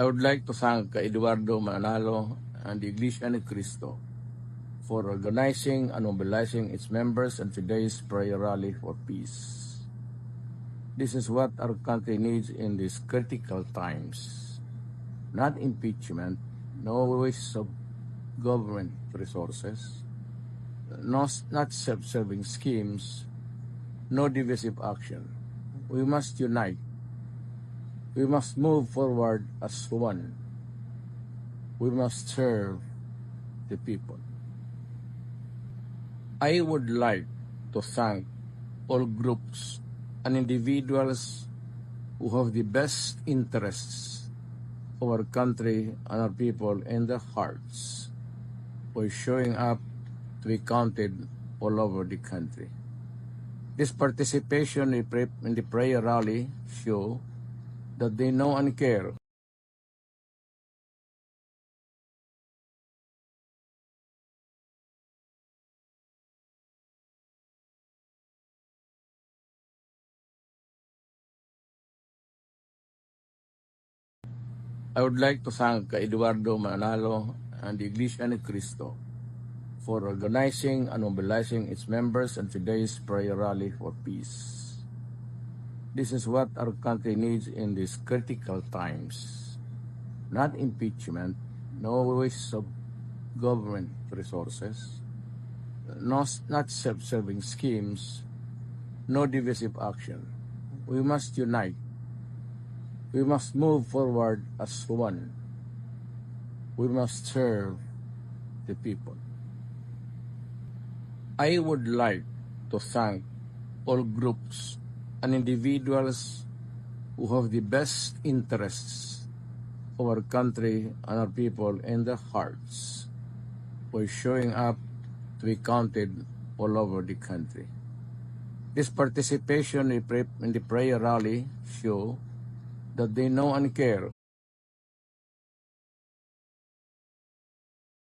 I would like to thank Eduardo Manalo and the Iglesia ni Cristo for organizing and mobilizing its members in today's prayer rally for peace. This is what our country needs in these critical times. Not impeachment, no waste of government resources, not self-serving schemes, no divisive action. We must unite. We must move forward as one. We must serve the people. I would like to thank all groups and individuals who have the best interests of our country and our people in their hearts for showing up to be counted all over the country. This participation in the prayer rally show that they know and care. I would like to thank Eduardo Manalo and the Iglesia ni Cristo for organizing and mobilizing its members in today's prayer rally for peace. This is what our country needs in these critical times. Not impeachment, no waste of government resources, not self-serving schemes, no divisive action. We must unite. We must move forward as one. We must serve the people. I would like to thank all groups and individuals who have the best interests of our country and our people in their hearts for showing up to be counted all over the country. This participation in the prayer rally show that they know and care